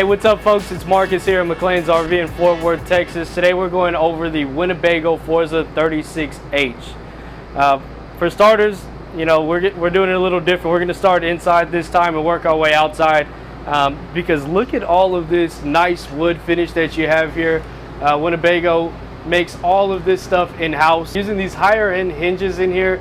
Hey, what's up folks? It's Marcus here at McLean's RV in Fort Worth, Texas. Today we're going over the Winnebago Forza 36H. For starters, you know, we're doing it a little different. We're going to start inside this time and work our way outside because look at all of this nice wood finish that you have here. Winnebago makes all of this stuff in-house using these higher end hinges in here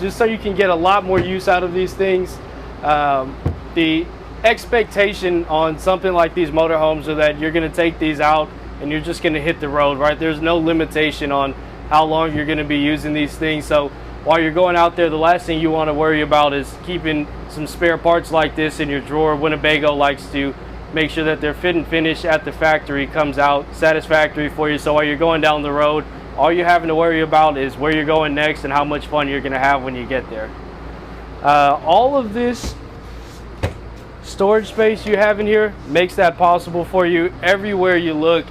just so you can get a lot more use out of these things. The expectation on something like these motorhomes are that you're going to take these out and you're just going to hit the road, right? There's no limitation on how long you're going to be using these things. So while you're going out there, the last thing you want to worry about is keeping some spare parts like this in your drawer. Winnebago likes to make sure that their fit and finish at the factory comes out satisfactory for you. So while you're going down the road, all you're having to worry about is where you're going next and how much fun you're going to have when you get there. All of this storage space you have in here makes that possible for you. Everywhere you look,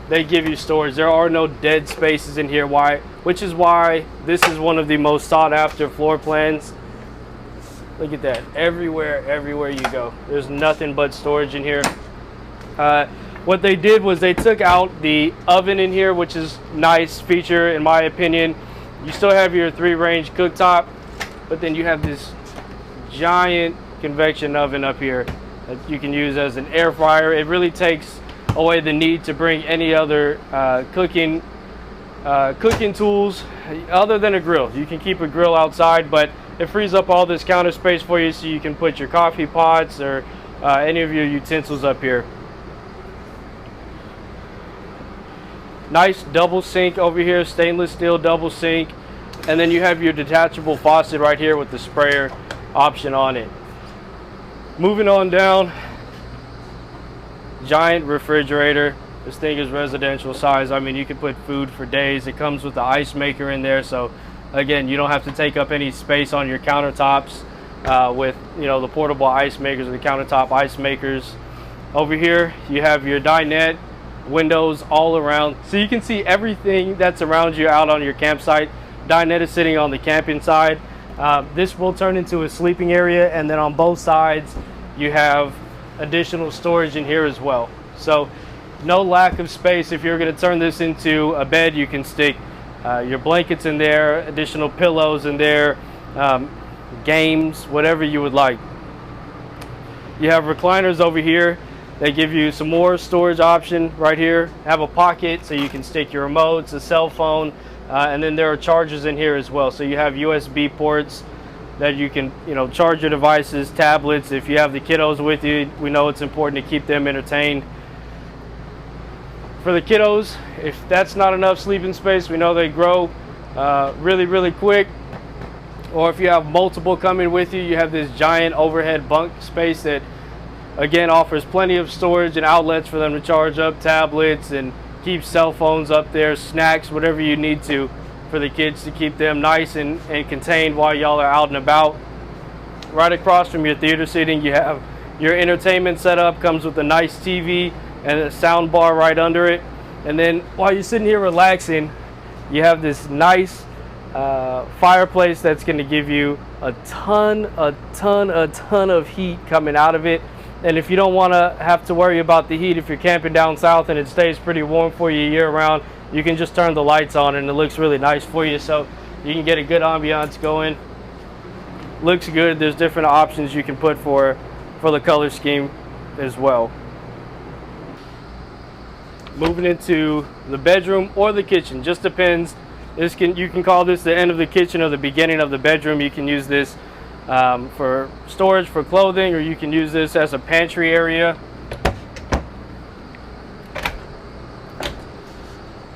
they give you storage. There are no dead spaces in here, which is why this is one of the most sought after floor plans. Look at that. Everywhere you go, there's nothing but storage in here. What they did was they took out the oven in here, which is a nice feature in my opinion. You still have your 3-range cooktop, but then you have this giant convection oven up here that you can use as an air fryer. It really takes away the need to bring any other cooking tools other than a grill. You can keep a grill outside, but it frees up all this counter space for you so you can put your coffee pots or any of your utensils up here. Nice double sink over here, stainless steel double sink, and then you have your detachable faucet right here with the sprayer option on it. Moving on down, giant refrigerator. This thing is residential size. I mean, you can put food for days. It comes with the ice maker in there, so again, you don't have to take up any space on your countertops with, you know, the portable ice makers or the countertop ice makers. Over here, you have your dinette, windows all around, so you can see everything that's around you out on your campsite. Dinette is sitting on the camping side. This will turn into a sleeping area, and then on both sides you have additional storage in here as well. So no lack of space. If you're going to turn this into a bed, you can stick your blankets in there, additional pillows in there, games, whatever you would like. You have recliners over here. They give you some more storage option right here. Have a pocket so you can stick your remotes, a cell phone, and then there are chargers in here as well. So you have USB ports that you can, you know, charge your devices, tablets. If you have the kiddos with you, we know it's important to keep them entertained. For the kiddos, if that's not enough sleeping space, we know they grow really quick. Or if you have multiple coming with you, you have this giant overhead bunk space that again offers plenty of storage and outlets for them to charge up tablets and keep cell phones up there, snacks, whatever you need to for the kids to keep them nice and contained while y'all are out and about. Right across from your theater seating, you have your entertainment setup. Comes with a nice TV and a sound bar right under it. And then while you're sitting here relaxing, you have this nice fireplace that's going to give you a ton of heat coming out of it. And if you don't want to have to worry about the heat, if you're camping down south and it stays pretty warm for you year round, you can just turn the lights on and it looks really nice for you, so you can get a good ambiance going. Looks good. There's different options you can put for the color scheme as well. Moving into the bedroom or the kitchen, just depends. You can call this the end of the kitchen or the beginning of the bedroom. You can use this for storage for clothing, or you can use this as a pantry area.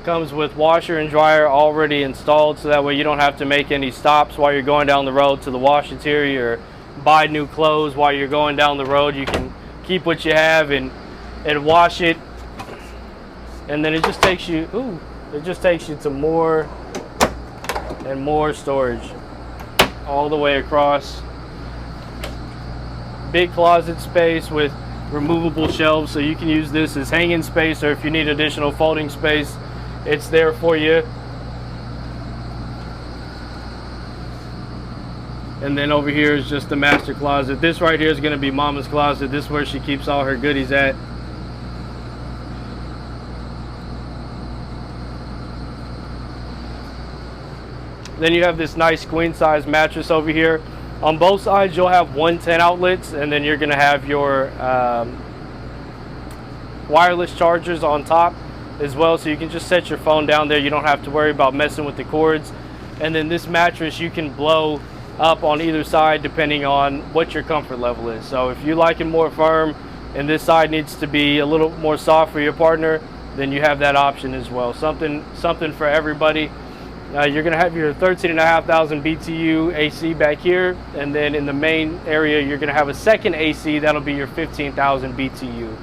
Comes with washer and dryer already installed, so that way you don't have to make any stops while you're going down the road to the wash interior or buy new clothes while you're going down the road. You can keep what you have and wash it, and then it just takes you to more and more storage all the way across. Big closet space with removable shelves, so you can use this as hanging space, or if you need additional folding space, it's there for you. And then over here is just the master closet. This right here is going to be Mama's closet. This is where she keeps all her goodies at. Then you have this nice queen size mattress over here. On both sides you'll have 110 outlets, and then you're going to have your wireless chargers on top as well, so you can just set your phone down there. You don't have to worry about messing with the cords. And then this mattress you can blow up on either side depending on what your comfort level is. So if you like it more firm and this side needs to be a little more soft for your partner, then you have that option as well. Something for everybody. You're going to have your 13,500 BTU AC back here, and then in the main area you're going to have a second AC that'll be your 15,000 BTU.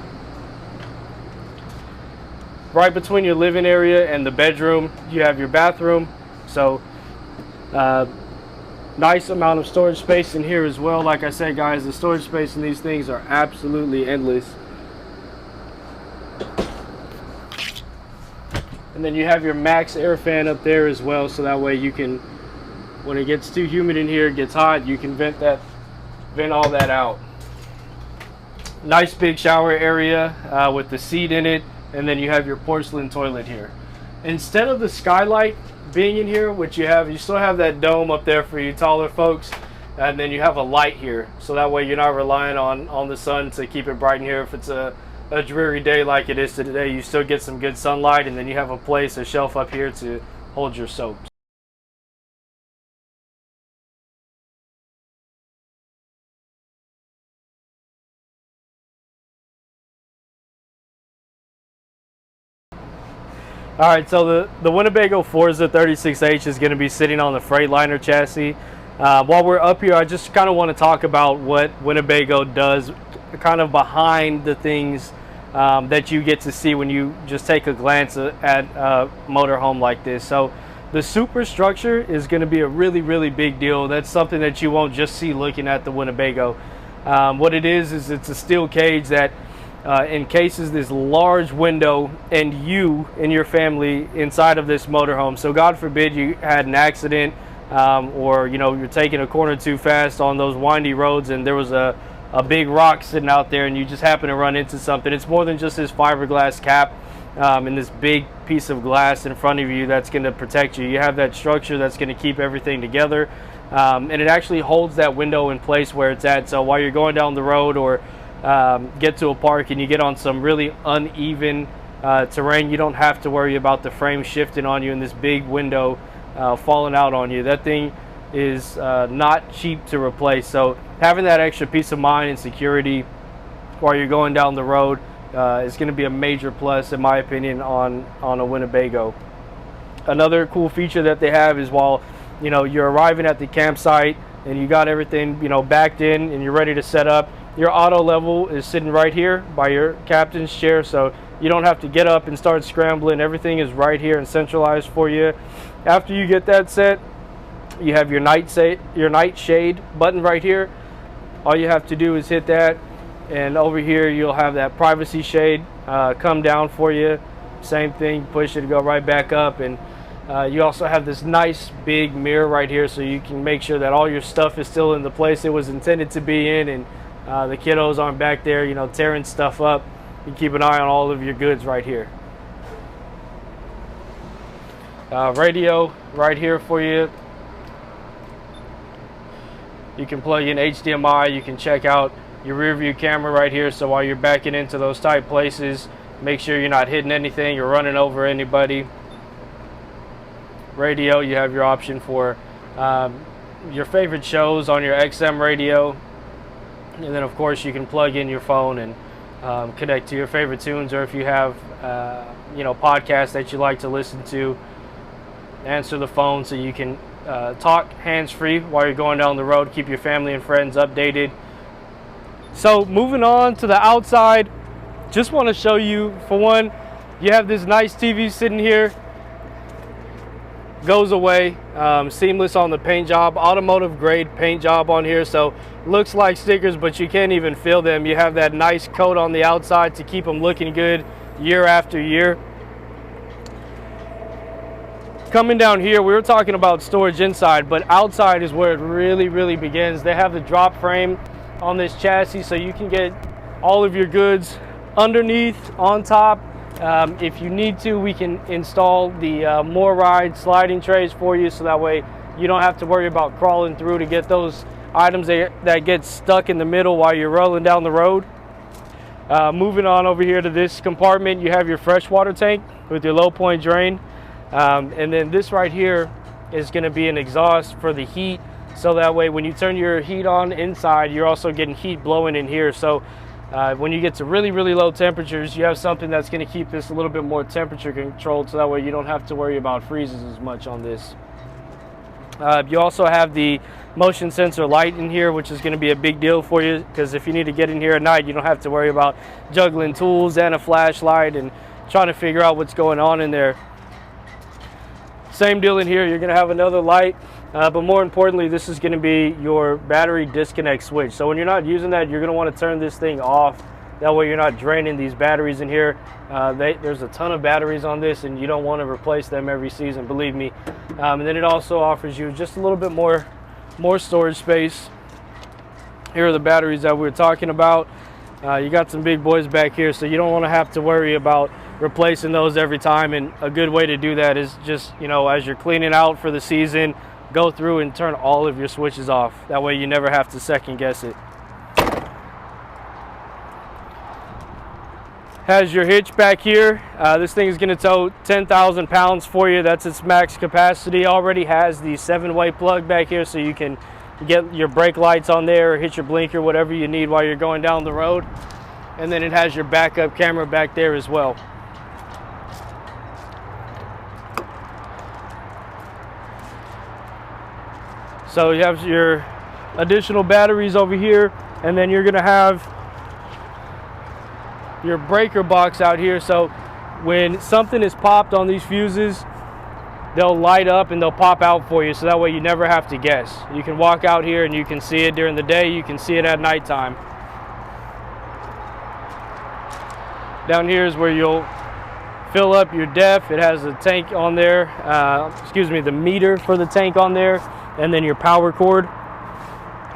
Right between your living area and the bedroom you have your bathroom, so nice amount of storage space in here as well. Like I said, guys, the storage space in these things are absolutely endless. And then you have your max air fan up there as well, so that way you can, when it gets too humid in here, it gets hot, you can vent all that out. Nice big shower area with the seat in it, and then you have your porcelain toilet here. Instead of the skylight being in here, which you still have that dome up there for you taller folks, and then you have a light here, so that way you're not relying on the sun to keep it bright in here. If it's a dreary day like it is today, you still get some good sunlight, and then you have a shelf up here to hold your soaps. All right, so the Winnebago Forza 36H is going to be sitting on the Freightliner chassis. While we're up here, I just kind of want to talk about what Winnebago does kind of behind the things that you get to see when you just take a glance at a motorhome like this. So the superstructure is going to be a really big deal. That's something that you won't just see looking at the Winnebago. What it is it's a steel cage that encases this large window and you and your family inside of this motorhome. So God forbid you had an accident, or you're taking a corner too fast on those windy roads and there was a big rock sitting out there and you just happen to run into something. It's more than just this fiberglass cap and this big piece of glass in front of you that's going to protect you. You have that structure that's going to keep everything together, and it actually holds that window in place where it's at. So while you're going down the road or get to a park and you get on some really uneven terrain, you don't have to worry about the frame shifting on you and this big window falling out on you. That thing is not cheap to replace. So having that extra peace of mind and security while you're going down the road is going to be a major plus, in my opinion, on a Winnebago. Another cool feature that they have is while you're arriving at the campsite and you got everything backed in and you're ready to set up, your auto level is sitting right here by your captain's chair, so you don't have to get up and start scrambling. Everything is right here and centralized for you. After you get that set, you have your night shade button right here. All you have to do is hit that, and over here you'll have that privacy shade come down for you. Same thing, push it to go right back up, and you also have this nice big mirror right here, so you can make sure that all your stuff is still in the place it was intended to be in, and the kiddos aren't back there tearing stuff up. You keep an eye on all of your goods right here. Radio right here for you. You can plug in HDMI. You can check out your rear view camera right here, so while you're backing into those tight places, make sure you're not hitting anything or running over anybody. Radio, you have your option for your favorite shows on your XM radio, and then of course you can plug in your phone and connect to your favorite tunes, or if you have podcasts that you like to listen to, answer the phone so you can talk hands-free while you're going down the road, keep your family and friends updated. So moving on to the outside, just want to show you, for one, you have this nice TV sitting here, goes away, seamless on the paint job, automotive grade paint job on here, so looks like stickers but you can't even feel them. You have that nice coat on the outside to keep them looking good year after year. coming down here, we were talking about storage inside, but outside is where it really begins. They have the drop frame on this chassis, so you can get all of your goods underneath, on top. If you need to, we can install the more ride sliding trays for you, so that way you don't have to worry about crawling through to get those items that get stuck in the middle while you're rolling down the road. Moving on over here to this compartment, you have your freshwater tank with your low point drain. And then this right here is going to be an exhaust for the heat, so that way when you turn your heat on inside, you're also getting heat blowing in here. So when you get to really low temperatures, you have something that's going to keep this a little bit more temperature controlled, so that way you don't have to worry about freezes as much on this. You also have the motion sensor light in here, which is going to be a big deal for you, because if you need to get in here at night, you don't have to worry about juggling tools and a flashlight and trying to figure out what's going on in there. Same deal in here, you're going to have another light, but more importantly, this is going to be your battery disconnect switch. So when you're not using that, you're going to want to turn this thing off. That way you're not draining these batteries in here. There's a ton of batteries on this, and you don't want to replace them every season, believe me. And then it also offers you just a little bit more storage space. Here are the batteries that we were talking about. You got some big boys back here, so you don't want to have to worry about replacing those every time. And a good way to do that is just, you know, as you're cleaning out for the season, go through and turn all of your switches off. That way you never have to second guess it. Has your hitch back here. This thing is going to tow 10,000 pounds for you. That's its max capacity. Already has the 7-way plug back here, so you can get your brake lights on there or hit your blinker, whatever you need while you're going down the road. And then it has your backup camera back there as well. So you have your additional batteries over here, and then you're going to have your breaker box out here. So when something is popped on these fuses, they'll light up and they'll pop out for you, so that way you never have to guess. You can walk out here and you can see it during the day, you can see it at nighttime. Down here is where you'll fill up your def. It has a tank on there, the meter for the tank on there, and then your power cord.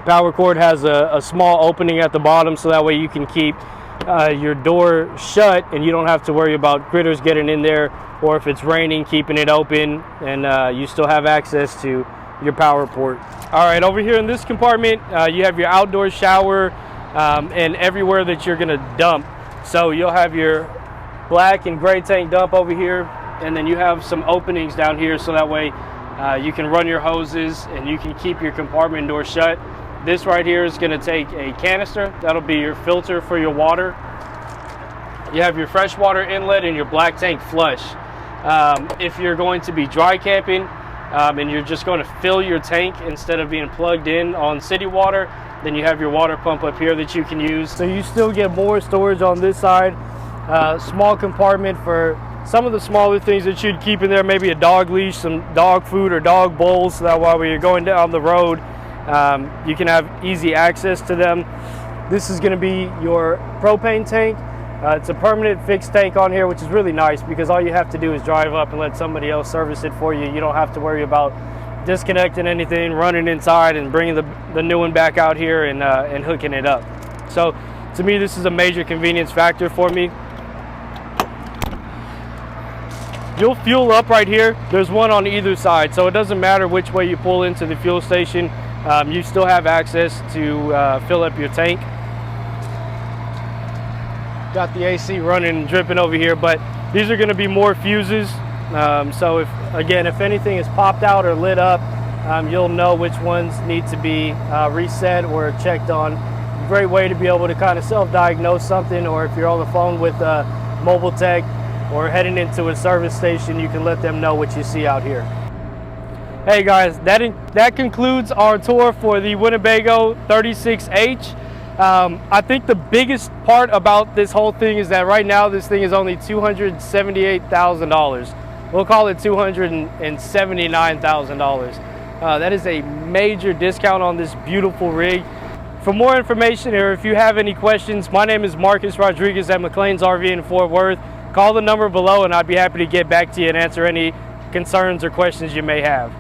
Power cord has a small opening at the bottom, so that way you can keep your door shut and you don't have to worry about critters getting in there, or if it's raining, keeping it open, and you still have access to your power port. All right, over here in this compartment, you have your outdoor shower and everywhere that you're gonna dump. So you'll have your black and gray tank dump over here, and then you have some openings down here, so that way you can run your hoses and you can keep your compartment door shut. This right here is going to take a canister. That'll be your filter for your water. You have your freshwater inlet and your black tank flush. If you're going to be dry camping and you're just going to fill your tank instead of being plugged in on city water, then you have your water pump up here that you can use. So you still get more storage on this side. Small compartment for some of the smaller things that you'd keep in there, maybe a dog leash, some dog food or dog bowls, so that while you're going down the road, you can have easy access to them. This is going to be your propane tank. It's a permanent fixed tank on here, which is really nice because all you have to do is drive up and let somebody else service it for you. You don't have to worry about disconnecting anything, running inside and bringing the new one back out here and hooking it up. So to me, this is a major convenience factor for me. You'll fuel up right here. There's one on either side, so it doesn't matter which way you pull into the fuel station. You still have access to fill up your tank. Got the AC running and dripping over here, but these are going to be more fuses. So if anything is popped out or lit up, you'll know which ones need to be reset or checked on. Great way to be able to kind of self-diagnose something, or if you're on the phone with mobile tech or heading into a service station, you can let them know what you see out here. Hey guys, that concludes our tour for the Winnebago 36H. I think the biggest part about this whole thing is that right now this thing is only $278,000. We'll call it $279,000. That is a major discount on this beautiful rig. For more information, or if you have any questions, my name is Marcus Rodriguez at McLean's RV in Fort Worth. Call the number below and I'd be happy to get back to you and answer any concerns or questions you may have.